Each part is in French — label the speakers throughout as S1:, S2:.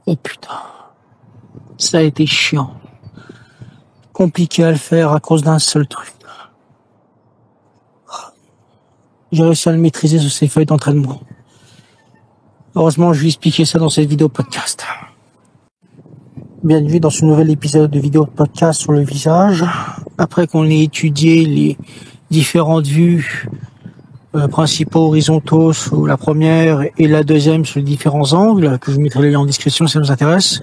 S1: Oh putain, ça a été chiant. Compliqué à le faire à cause d'un seul truc. J'ai réussi à le maîtriser sur ces feuilles d'entraînement. Heureusement, je vais expliquer ça dans cette vidéo podcast. Bienvenue dans ce nouvel épisode de vidéo podcast sur le visage. Après qu'on ait étudié les différentes vues principaux horizontaux sur la première et la deuxième sur les différents angles, que je mettrai les liens en description si ça vous intéresse.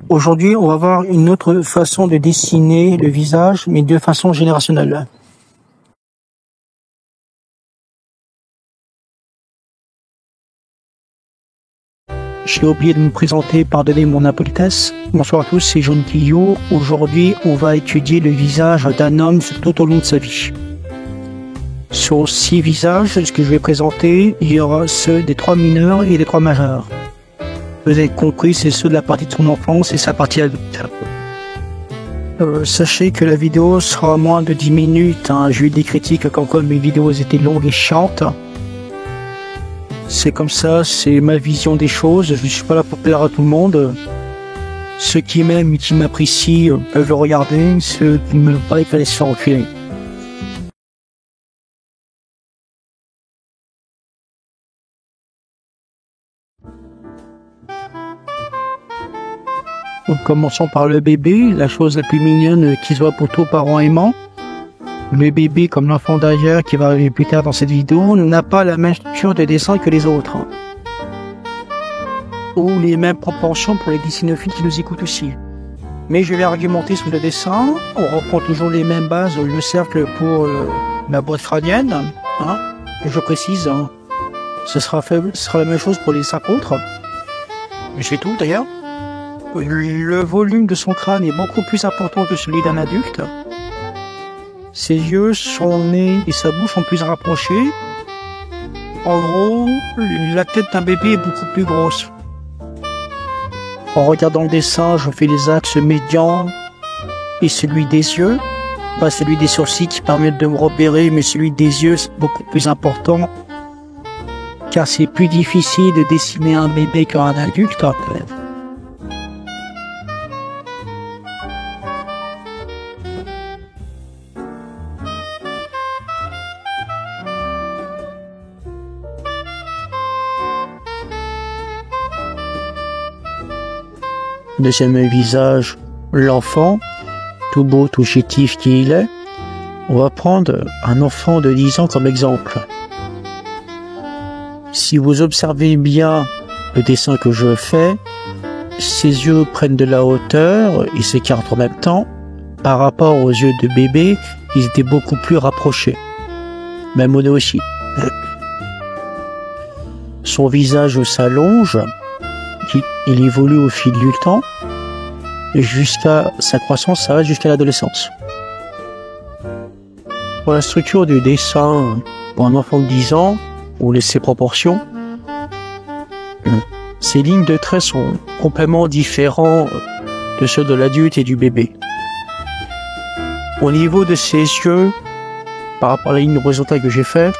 S1: Aujourd'hui, on va voir une autre façon de dessiner le visage, mais de façon générationnelle. J'ai oublié de me présenter, pardonnez mon impolitesse. Bonsoir à tous, c'est John Quillot. Aujourd'hui, on va étudier le visage d'un homme tout au long de sa vie. Sur 6 visages, ce que je vais présenter, il y aura ceux des 3 mineurs et des 3 majeurs. Vous avez compris, c'est ceux de la partie de son enfance et sa partie adulte. Sachez que la vidéo sera moins de 10 minutes. J'ai eu des critiques comme quoi mes vidéos étaient longues et chiantes. C'est comme ça, c'est ma vision des choses. Je ne suis pas là pour plaire à tout le monde. Ceux qui m'aiment et qui m'apprécient peuvent le regarder. Ceux qui ne m'aiment pas, il fallait se faire enculer. Commençons par le bébé, la chose la plus mignonne qui se voit pour tous parents aimants. Le bébé, comme l'enfant d'ailleurs qui va arriver plus tard dans cette vidéo, n'a pas la même structure de dessin que les autres. Ou les mêmes proportions pour les dysynophiles qui nous écoutent aussi. Mais je vais argumenter sur le dessin. On reprend toujours les mêmes bases, le cercle pour la boîte crânienne. Je précise, ce sera la même chose pour les 5 autres. Mais c'est tout d'ailleurs. Le volume de son crâne est beaucoup plus important que celui d'un adulte. Ses yeux, son nez et sa bouche sont plus rapprochés. En gros, la tête d'un bébé est beaucoup plus grosse. En regardant le dessin, je fais les axes médians et celui des yeux. Pas celui des sourcils qui permettent de me repérer, mais celui des yeux c'est beaucoup plus important. Car c'est plus difficile de dessiner un bébé qu'un adulte. Deuxième visage, l'enfant, tout beau, tout chétif qu'il est. On va prendre un enfant de 10 ans comme exemple. Si vous observez bien le dessin que je fais, ses yeux prennent de la hauteur et s'écartent en même temps. Par rapport aux yeux de bébé, ils étaient beaucoup plus rapprochés. Même au nez aussi. Son visage s'allonge. Il évolue au fil du temps, et jusqu'à sa croissance, ça va jusqu'à l'adolescence. Pour la structure du dessin, pour un enfant de 10 ans, ou ses proportions, ces lignes de traits sont complètement différents de ceux de l'adulte et du bébé. Au niveau de ses yeux, par rapport à la ligne horizontale que j'ai faite,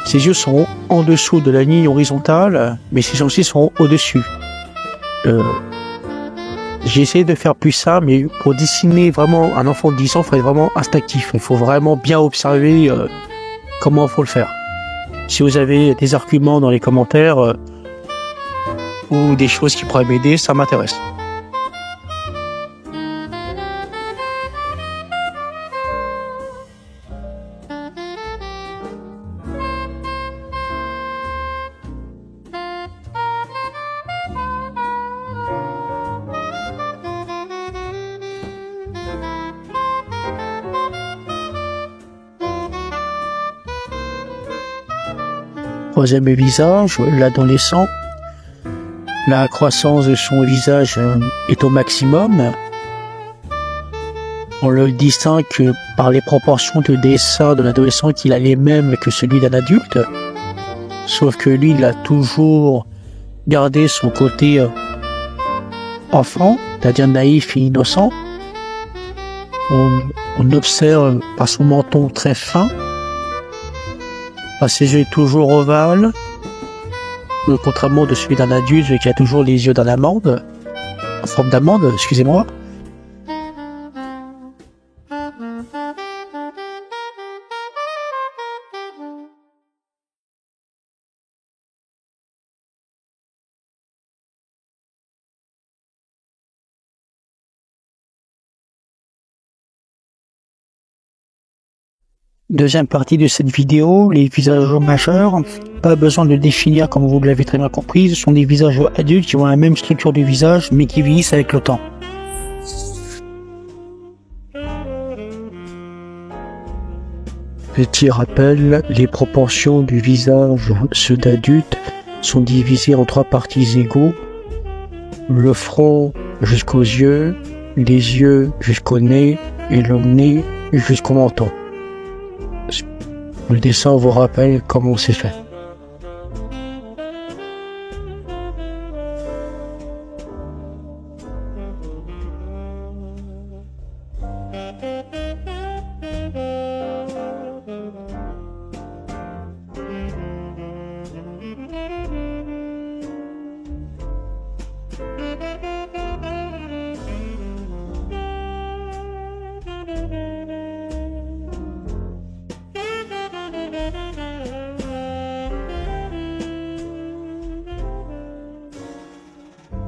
S1: ses yeux sont en dessous de la ligne horizontale, mais ses sourcils sont au-dessus. J'ai essayé de faire plus ça, mais pour dessiner vraiment un enfant de 10 ans, il faut être vraiment instinctif. Il faut vraiment bien observer comment il faut le faire. Si vous avez des arguments dans les commentaires ou des choses qui pourraient m'aider, ça m'intéresse. Troisième visage, l'adolescent. La croissance de son visage est au maximum. On le distingue par les proportions de dessin de l'adolescent qu'il a les mêmes que celui d'un adulte. Sauf que lui, il a toujours gardé son côté enfant, c'est-à-dire naïf et innocent. On observe par son menton très fin. Ses yeux toujours ovales, contrairement de celui d'un adulte qui a toujours les yeux dans l'amande, en forme d'amande, excusez-moi. Deuxième partie de cette vidéo, les visages majeurs. Pas besoin de définir, comme vous l'avez très bien compris, ce sont des visages adultes qui ont la même structure du visage, mais qui vieillissent avec le temps. Petit rappel, les proportions du visage, ceux d'adultes, sont divisées en 3 parties égaux. Le front jusqu'aux yeux, les yeux jusqu'au nez et le nez jusqu'au menton. Le dessin vous rappelle comment c'est fait.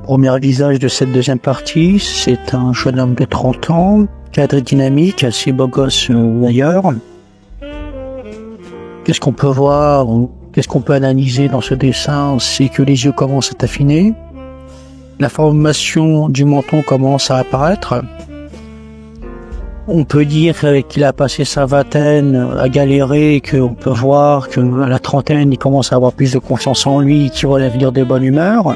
S1: Premier visage de cette deuxième partie, c'est un jeune homme de 30 ans, cadre dynamique, assez beau gosse d'ailleurs. Qu'est-ce qu'on peut voir, qu'est-ce qu'on peut analyser dans ce dessin? C'est que les yeux commencent à affiner, la formation du menton commence à apparaître. On peut dire qu'il a passé sa vingtaine à galérer, qu'on peut voir qu'à la trentaine, il commence à avoir plus de confiance en lui, qu'il va l'avenir de bonne humeur.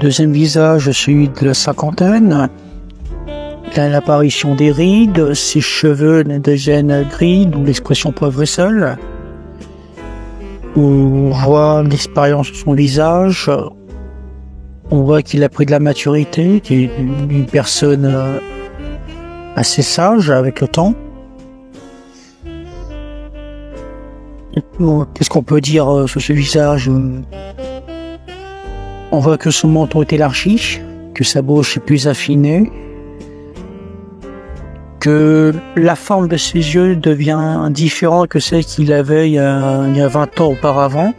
S1: Deuxième visage, celui de la cinquantaine. Il a l'apparition des rides, ses cheveux deviennent gris, d'où l'expression poivre et sel. On voit l'expérience sur son visage. On voit qu'il a pris de la maturité, qu'il est une personne assez sage avec le temps. Qu'est-ce qu'on peut dire sur ce visage? On voit que son menton est élargi, que sa bouche est plus affinée, que la forme de ses yeux devient différente que celle qu'il avait il y a 20 ans auparavant.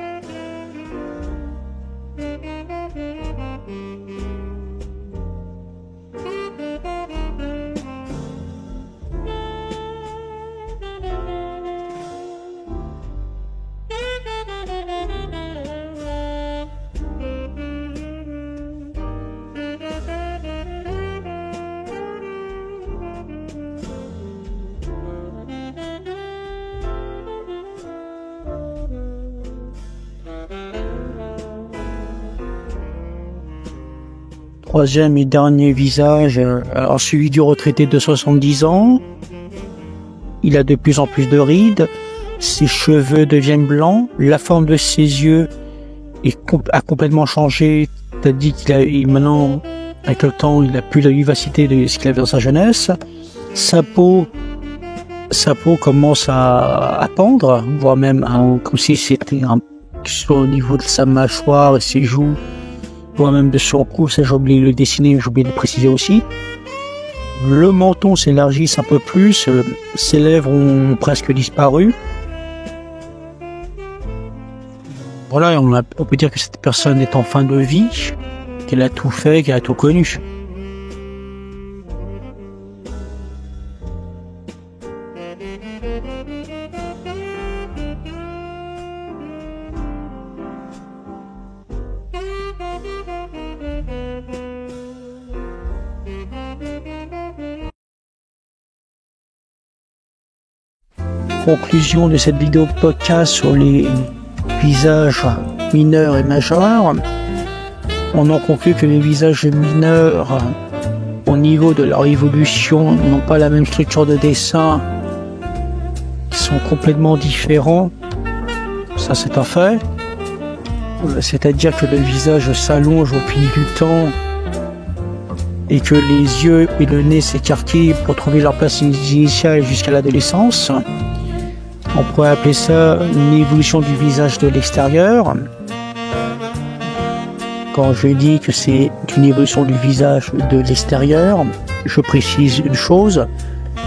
S1: Troisième et dernier visage, alors celui du retraité de 70 ans. Il a de plus en plus de rides, ses cheveux deviennent blancs, la forme de ses yeux a complètement changé, c'est-à-dire maintenant, avec le temps, il n'a plus la vivacité de ce qu'il avait dans sa jeunesse. Sa peau commence à pendre, voire même comme si c'était au niveau de sa mâchoire et ses joues, voire même de son cou. Ça, j'ai oublié de le dessiner, j'ai oublié de le préciser aussi. Le menton s'élargit un peu plus, ses lèvres ont presque disparu. Voilà, on peut dire que cette personne est en fin de vie, qu'elle a tout fait, qu'elle a tout connu. conclusion de cette vidéo podcast sur les visages mineurs et majeurs, on en conclut que les visages mineurs, au niveau de leur évolution, n'ont pas la même structure de dessin, ils sont complètement différents. Ça, c'est un fait. C'est-à-dire que le visage s'allonge au fil du temps et que les yeux et le nez s'écarquillent pour trouver leur place initiale jusqu'à l'adolescence. On pourrait appeler ça une évolution du visage de l'extérieur. Quand je dis que c'est une évolution du visage de l'extérieur, je précise une chose,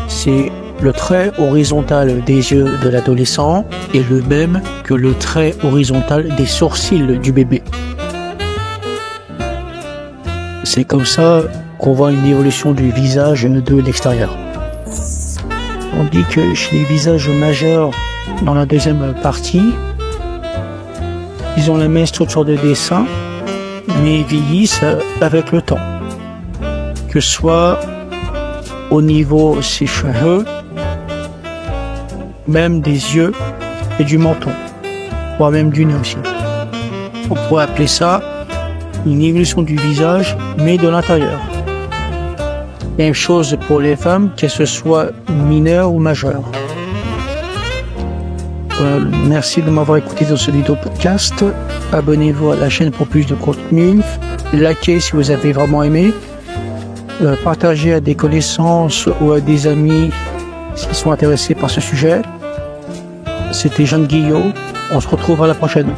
S1: c'est le trait horizontal des yeux de l'adolescent est le même que le trait horizontal des sourcils du bébé. C'est comme ça qu'on voit une évolution du visage de l'extérieur. On dit que chez les visages majeurs, dans la deuxième partie, ils ont la même structure de dessin, mais vieillissent avec le temps. Que ce soit au niveau de ses cheveux, même des yeux et du menton, voire même du nez aussi. On pourrait appeler ça une évolution du visage, mais de l'intérieur. Même chose pour les femmes, qu'elles se soient mineures ou majeures. Merci de m'avoir écouté dans ce vidéo podcast. Abonnez-vous à la chaîne pour plus de contenu. Likez si vous avez vraiment aimé. Partagez à des connaissances ou à des amis qui sont intéressés par ce sujet. C'était Jean Guillot. On se retrouve à la prochaine.